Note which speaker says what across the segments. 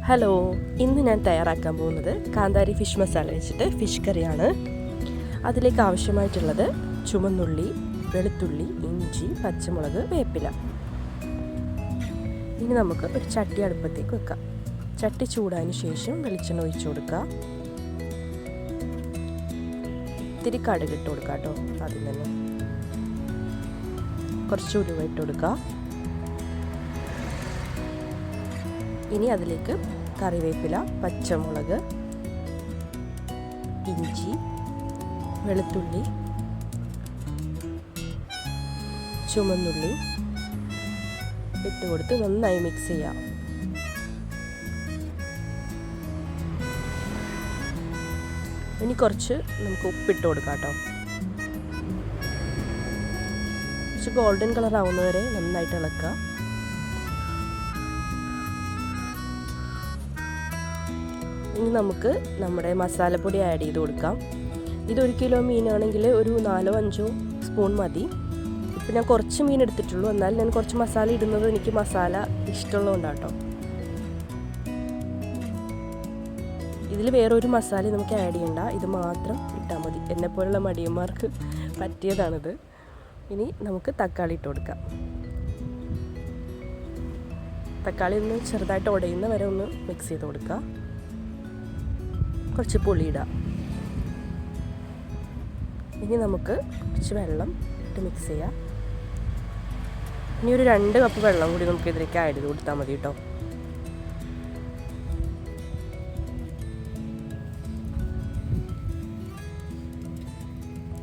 Speaker 1: Hello, ഇന്ന് ഞാൻ തയ്യാറാക്കാൻ പോകുന്നത് കാന്താരി ഫിഷ് മസാല വെച്ചിട്ട് ഫിഷ് കറിയാണ്. അതിലേക്ക് ആവശ്യമായിട്ടുള്ളത് ചുമന്നുള്ളി, വെളുത്തുള്ളി, ഇഞ്ചി, പച്ചമുളക്, വേപ്പില. ഇനി നമുക്ക് ഒരു ചട്ടി അടുപ്പത്തേക്ക് വെക്കാം. ചട്ടി ചൂടായതിന് ശേഷം വെളിച്ചെണ്ണ ഒഴിച്ചു കൊടുക്കുക. ഇത്തിരി കടുക് ഇട്ട് കൊടുക്കുക കേട്ടോ. ആദ്യം തന്നെ കുറച്ച് ഉലുവ ഇട്ട് കൊടുക്കുക. ഇനി അതിലേക്ക് കറിവേപ്പില, പച്ചമുളക്, ഇഞ്ചി, വെളുത്തുള്ളി, ചുമന്നുള്ളി ഇട്ട് കൊടുത്ത് നന്നായി മിക്സ് ചെയ്യാം. ഇനി കുറച്ച് നമുക്ക് ഉപ്പിട്ട് കൊടുക്കാം കേട്ടോ. കുറച്ച് ഗോൾഡൻ കളർ ആവുന്നവരെ നന്നായിട്ട് ഇളക്കുക. ഇനി നമുക്ക് നമ്മുടെ മസാലപ്പൊടി ആഡ് ചെയ്ത് കൊടുക്കാം. ഇതൊരു കിലോ മീനാണെങ്കിൽ ഒരു 4-5 സ്പൂൺ മതി. ഇപ്പം ഞാൻ കുറച്ച് മീൻ എടുത്തിട്ടുള്ളൂ, എന്നാൽ ഞാൻ കുറച്ച് മസാല ഇടുന്നത് എനിക്ക് മസാല ഇഷ്ടമുള്ളതുകൊണ്ടാണ് കേട്ടോ. ഇതിൽ വേറൊരു മസാല നമുക്ക് ആഡ് ചെയ്യണ്ട, ഇത് മാത്രം ഇട്ടാൽ മതി. എന്നെപ്പോലുള്ള മടിയന്മാർക്ക് പറ്റിയതാണിത്. ഇനി നമുക്ക് തക്കാളി ഇട്ട് കൊടുക്കാം. തക്കാളി ഒന്ന് ചെറുതായിട്ട് ഉടയുന്ന വരെ ഒന്ന് മിക്സ് ചെയ്ത് കൊടുക്കുക. കുറച്ച് പുളി ഇടാം. ഇനി നമുക്ക് കുറച്ച് വെള്ളം ഇട്ട് മിക്സ് ചെയ്യാം. ഇനി ഒരു 2 കപ്പ് വെള്ളം കൂടി നമുക്ക് ഇതിലേക്ക് ആഡ് ചെയ്ത് കൊടുത്താൽ മതി കേട്ടോ.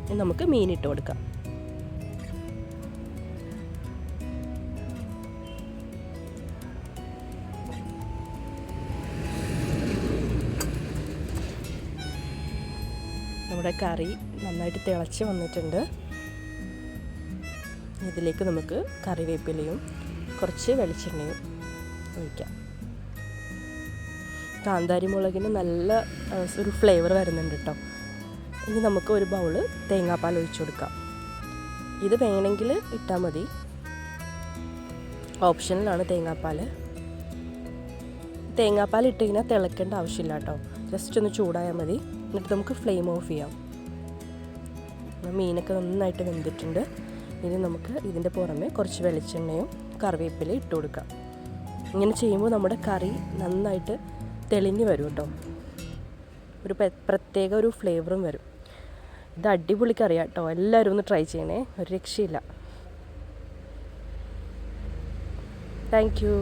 Speaker 1: ഇനി നമുക്ക് മീൻ ഇട്ട് കൊടുക്കാം. നമ്മുടെ കറി നന്നായിട്ട് തിളച്ച് വന്നിട്ടുണ്ട്. ഇതിലേക്ക് നമുക്ക് കറിവേപ്പിലയും കുറച്ച് വെളിച്ചെണ്ണയും ഒഴിക്കാം. കാന്താരി മുളകിന് നല്ല ഒരു ഫ്ലേവർ വരുന്നുണ്ട് കേട്ടോ. ഇനി നമുക്ക് ഒരു ബൗള് തേങ്ങാപ്പാൽ ഒഴിച്ചു കൊടുക്കാം. ഇത് വേണമെങ്കിൽ ഇട്ടാൽ മതി, ഓപ്ഷനിലാണ് തേങ്ങാപ്പാൽ. തേങ്ങാപ്പാൽ ഇട്ട് കഴിഞ്ഞാൽ തിളക്കേണ്ട ആവശ്യമില്ല കേട്ടോ. ജസ്റ്റ് ഒന്ന് ചൂടായാൽ മതി. എന്നിട്ട് നമുക്ക് ഫ്ലെയിം ഓഫ് ചെയ്യാം. മീനൊക്കെ നന്നായിട്ട് വെന്തിട്ടുണ്ട്. ഇനി നമുക്ക് ഇതിൻ്റെ പുറമെ കുറച്ച് വെളിച്ചെണ്ണയും കറിവേപ്പിലയും ഇട്ട് കൊടുക്കാം. ഇങ്ങനെ ചെയ്യുമ്പോൾ നമ്മുടെ കറി നന്നായിട്ട് തെളിഞ്ഞ് വരും കേട്ടോ. ഒരു പ്രത്യേക ഒരു ഫ്ലേവറും വരും. ഇത് അടിപൊളി കറിയാണ് കേട്ടോ. എല്ലാവരും ഒന്ന് ട്രൈ ചെയ്യണേ, ഒരു രക്ഷയില്ല. Thank you.